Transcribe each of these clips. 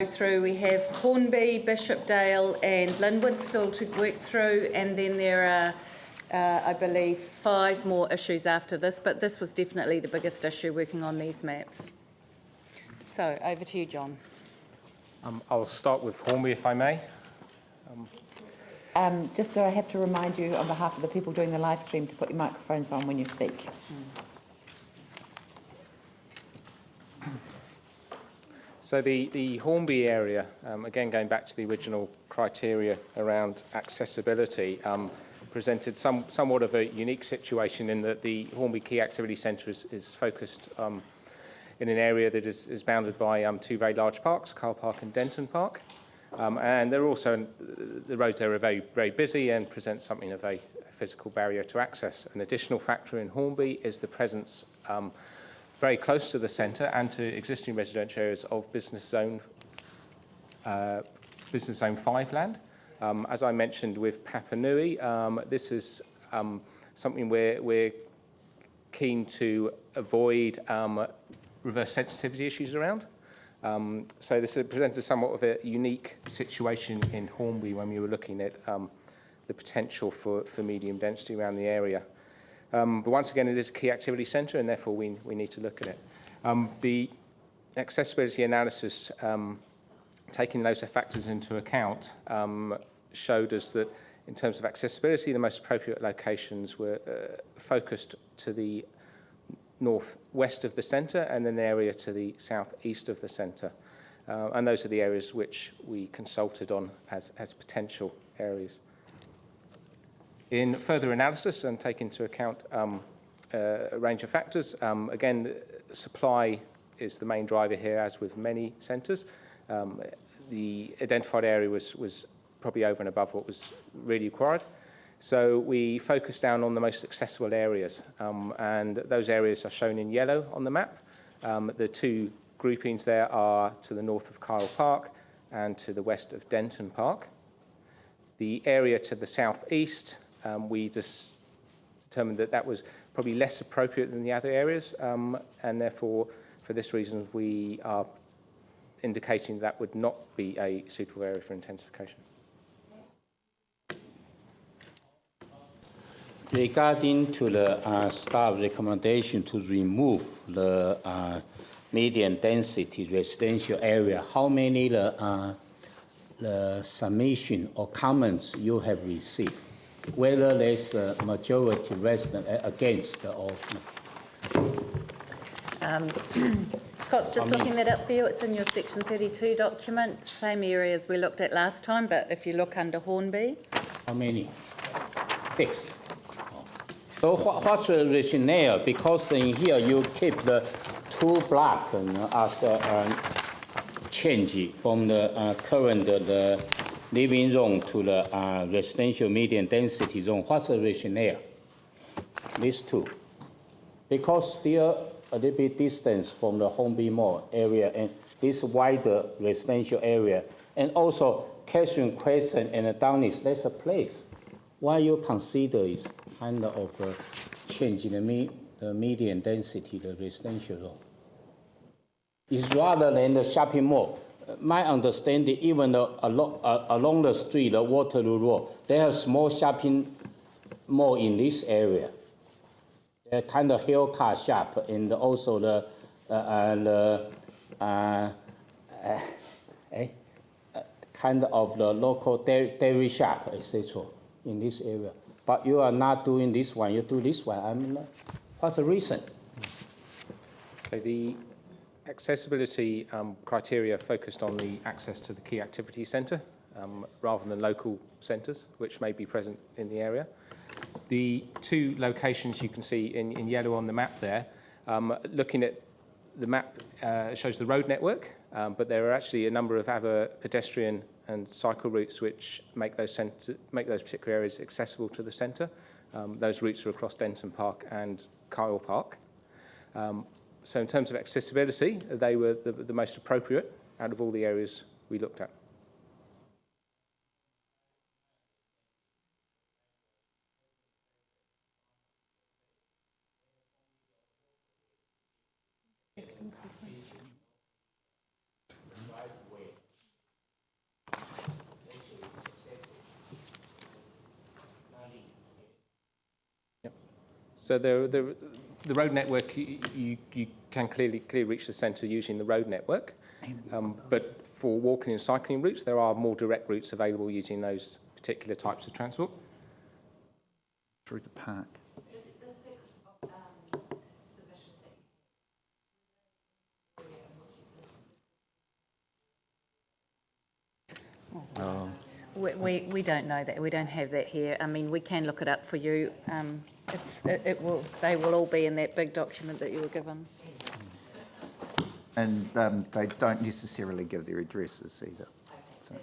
Through, we have Hornby, Bishopdale and Linwood still to work through, and then there are I believe 5 more issues after this, but this was definitely the biggest issue working on these maps. So over to you, John. I'll start with Hornby if I may. Just I have to remind you on behalf of the people doing the live stream to put your microphones on when you speak. So the Hornby area, again going back to the original criteria around accessibility, presented somewhat of a unique situation in that the Hornby Key Activity Centre is focused in an area that is bounded by 2 very large parks, Kyle Park and Denton Park. And they're also, the roads there are very, very busy and present something of a physical barrier to access. An additional factor in Hornby is the presence very close to the centre and to existing residential areas of Business Zone 5 land. As I mentioned with Papanui, this is something we're keen to avoid reverse sensitivity issues around. So this presented somewhat of a unique situation in Hornby when we were looking at the potential for medium density around the area. But once again, it is a key activity centre, and therefore we need to look at it. The accessibility analysis, taking those factors into account, showed us that in terms of accessibility, the most appropriate locations were focused to the northwest of the centre and an area to the southeast of the centre. And those are the areas which we consulted on as potential areas. In further analysis and take into account a range of factors, again, supply is the main driver here, as with many centres. The identified area was probably over and above what was really required. So we focused down on the most accessible areas, and those areas are shown in yellow on the map. The 2 groupings there are to the north of Kyle Park and to the west of Denton Park. The area to the southeast, we just determined that was probably less appropriate than the other areas, and therefore, for this reason, we are indicating that would not be a suitable area for intensification. Regarding to the staff recommendation to remove the medium density residential area, how many the submission or comments you have received? Whether there's a majority resident against or Scott's just looking that up for you. It's in your section 32 document, same areas we looked at last time, but if you look under Hornby. How many? 6. So what's the rationale? Because in here you keep the 2 blocks as a change from the current the living zone to the residential medium density zone. What's the rationale? These 2. Because still a little bit distance from the Hornby Mall area and this wider residential area. And also Catherine Crescent and Downies, there's a place. Why you consider is kind of changing the median density, the residential zone? It's rather than the shopping mall. My understanding, even along the street, the Waterloo Road, they have small shopping mall in this area. They're kind of haircut shop and also the kind of the local dairy shop, etc. in this area. But you are not doing this one, you do this one. I mean, what's the reason? Okay, the accessibility criteria focused on the access to the key activity centre rather than local centres, which may be present in the area. The 2 locations you can see in yellow on the map there, looking at the map shows the road network, but there are actually a number of other pedestrian and cycle routes which make those particular areas accessible to the centre. Those routes are across Denton Park and Kyle Park. So in terms of accessibility, they were the most appropriate out of all the areas we looked at. So the road network, you can clearly reach the centre using the road network, but for walking and cycling routes, there are more direct routes available using those particular types of transport. Through the park. We don't know that. We don't have that here. I mean, we can look it up for you. They will all be in that big document that you were given. And they don't necessarily give their addresses either. So.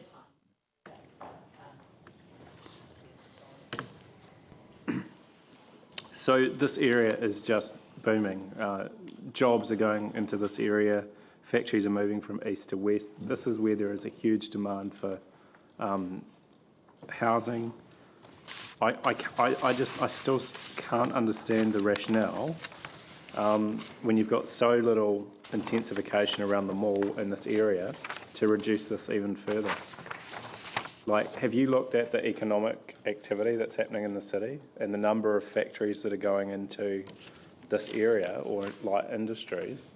So this area is just booming. Jobs are going into this area. Factories are moving from east to west. This is where there is a huge demand for housing. I still can't understand the rationale when you've got so little intensification around the mall in this area to reduce this even further. Like, have you looked at the economic activity that's happening in the city and the number of factories that are going into this area or light industries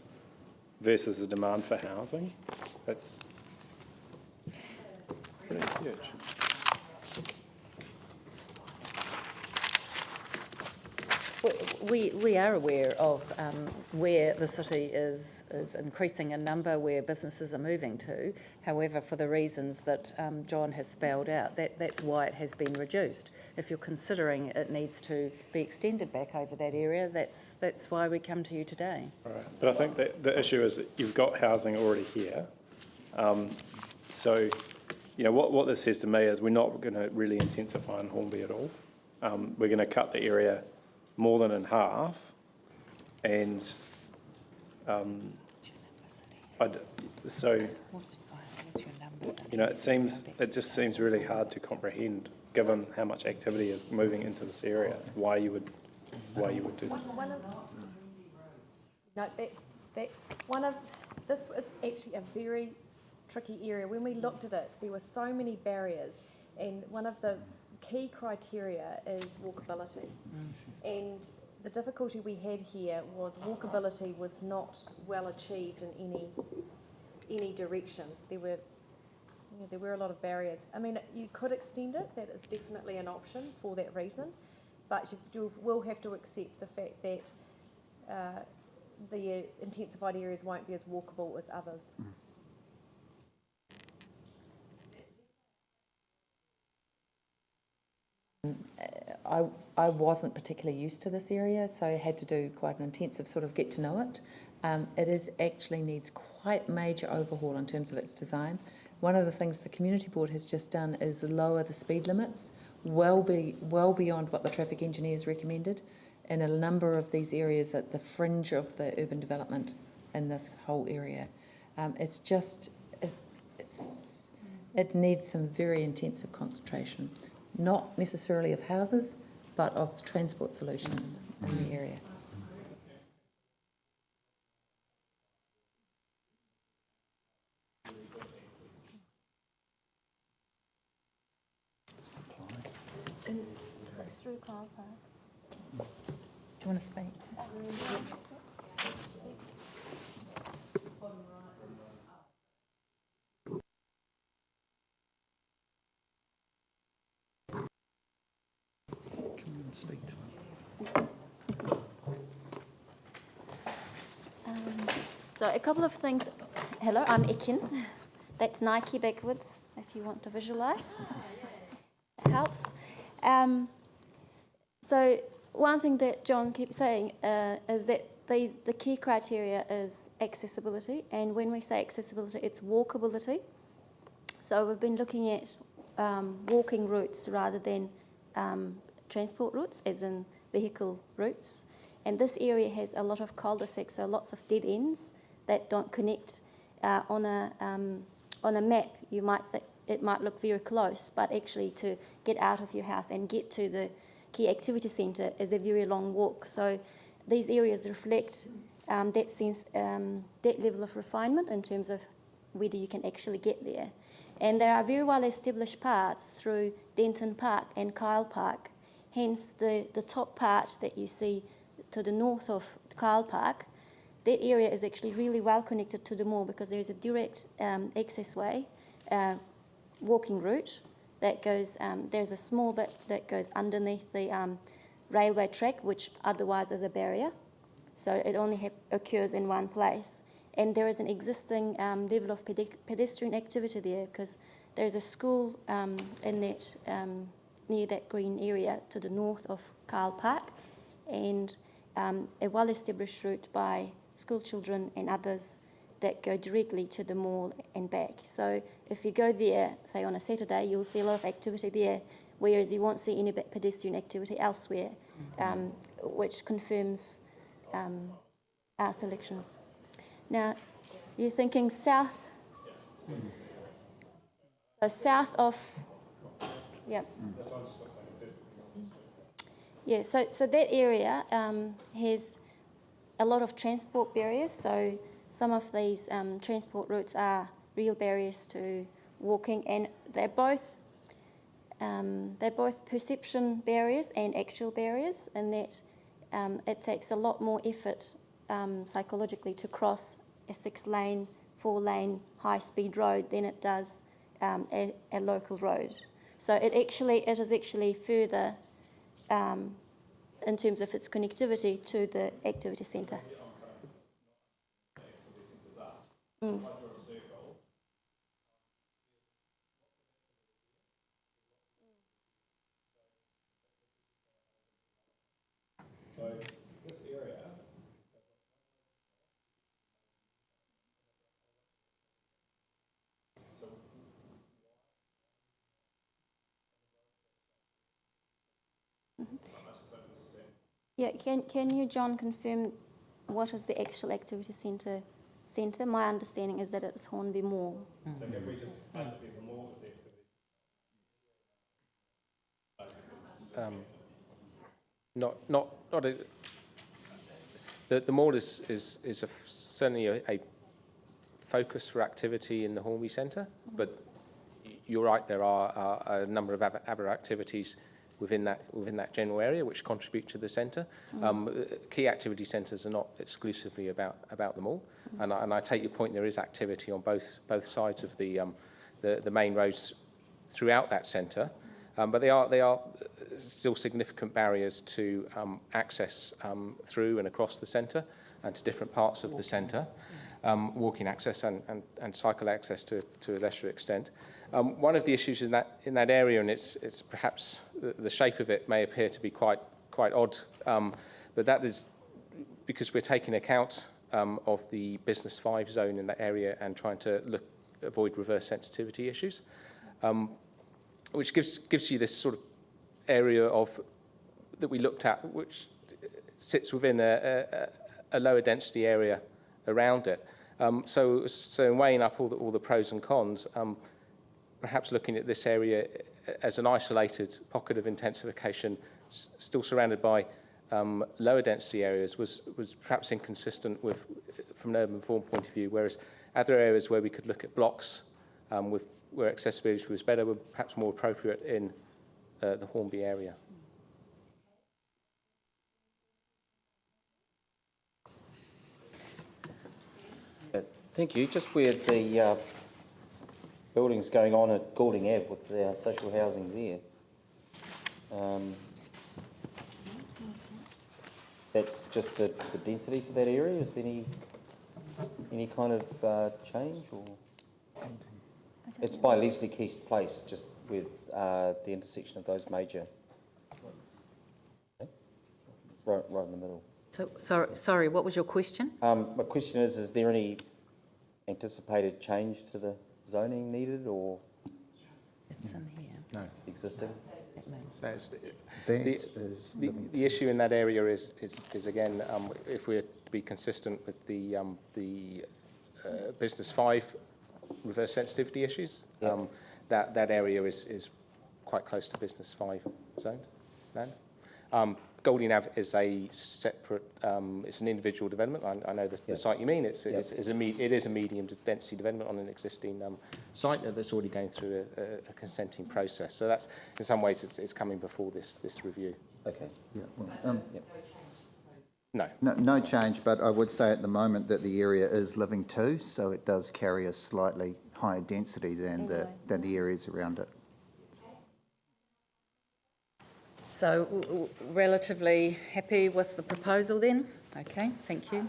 versus the demand for housing? It's pretty huge. We are aware of where the city is increasing in number, where businesses are moving to. However, for the reasons that John has spelled out, that's why it has been reduced. If you're considering it needs to be extended back over that area, that's why we come to you today. Right. But I think that the issue is that you've got housing already here. So, you know, what this says to me is we're not going to really intensify in Hornby at all. We're going to cut the area more than in half, and so you know, it just seems really hard to comprehend, given how much activity is moving into this area, why you would do that. No, this is actually a very tricky area. When we looked at it, there were so many barriers, and one of the key criteria is walkability. And the difficulty we had here was walkability was not well achieved in any direction. There were a lot of barriers. I mean, you could extend it. That is definitely an option for that reason, but you will have to accept the fact that the intensified areas won't be as walkable as others. I wasn't particularly used to this area, so I had to do quite an intensive sort of get to know it. It actually needs quite major overhaul in terms of its design. One of the things the community board has just done is lower the speed limits well beyond what the traffic engineers recommended in a number of these areas at the fringe of the urban development in this whole area. It needs some very intensive concentration. Not necessarily of houses, but of transport solutions in the area. Through car park. Do you want to speak? Speak to him. So a couple of things. Hello, I'm Ekin. That's Nike backwards, if you want to visualise. It helps. So one thing that John keeps saying is that the key criteria is accessibility, and when we say accessibility, it's walkability. So we've been looking at walking routes rather than transport routes, as in vehicle routes. And this area has a lot of cul-de-sacs, so lots of dead ends that don't connect. On a map, you might think it might look very close, but actually to get out of your house and get to the key activity centre is a very long walk. So these areas reflect that level of refinement in terms of whether you can actually get there. And there are very well established paths through Denton Park and Kyle Park. Hence, the top part that you see to the north of Kyle Park, that area is actually really well connected to the mall because there is a direct access way, walking route that goes, there's a small bit that goes underneath the railway track, which otherwise is a barrier. So it only occurs in one place. And there is an existing level of pedestrian activity there because there's a school in that, near that green area to the north of Kyle Park, and a well-established route by school children and others that go directly to the mall and back. So if you go there, say on a Saturday, you'll see a lot of activity there, whereas you won't see any pedestrian activity elsewhere, which confirms our selections. Now, you're thinking south, so south of, yeah. Yeah, so that area has a lot of transport barriers. So some of these transport routes are real barriers to walking, and they're both perception barriers and actual barriers, in that it takes a lot more effort psychologically to cross a 6-lane, 4-lane high-speed road than it does a local road. So it is actually further in terms of its connectivity to the activity centre. Yeah, can you, John, confirm what is the actual activity centre? My understanding is that it's Hornby Mall. So if we just basically the mall is the activity. The mall is certainly a focus for activity in the Hornby Centre, but you're right, there are a number of other activities within that general area which contribute to the centre. Key activity centres are not exclusively about the mall, and I take your point. There is activity on both sides of the main roads throughout that centre, but they are still significant barriers to access through and across the centre and to different parts of the centre. Walking access and cycle access to a lesser extent. One of the issues in that area, and it's perhaps the shape of it may appear to be quite odd, but that is because we're taking account of the Business 5 zone in that area and trying to avoid reverse sensitivity issues, which gives you this sort of area that we looked at, which sits within a lower density area around it. So in weighing up all the pros and cons, perhaps looking at this area as an isolated pocket of intensification, still surrounded by lower density areas, was perhaps inconsistent from an urban form point of view, whereas other areas where we could look at blocks where accessibility was better were perhaps more appropriate in the Hornby area. Thank you. Just where the buildings going on at Goulding Ave with the social housing there, that's just the density for that area. Is there any kind of change, or it's by Leslie Keast Place, just with the intersection of those major, right in the middle. So, sorry, what was your question? My question is there any anticipated change to the zoning needed, or It's in here. No. existing? The issue in that area is again, if we're to be consistent with the Business 5 reverse sensitivity issues, Yep. that area is quite close to Business 5 zone land. Goulding Ave is a separate, it's an individual development. I know the site you mean. It is a medium density development on an existing site that's already going through a consenting process. So that's, in some ways, it's coming before this review. Okay. Yeah, well, No. No change, but I would say at the moment that the area is living too, so it does carry a slightly higher density than the areas around it. So relatively happy with the proposal then? Okay, thank you.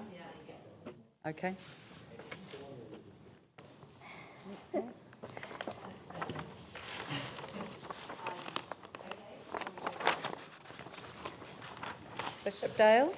Okay. Bishopdale?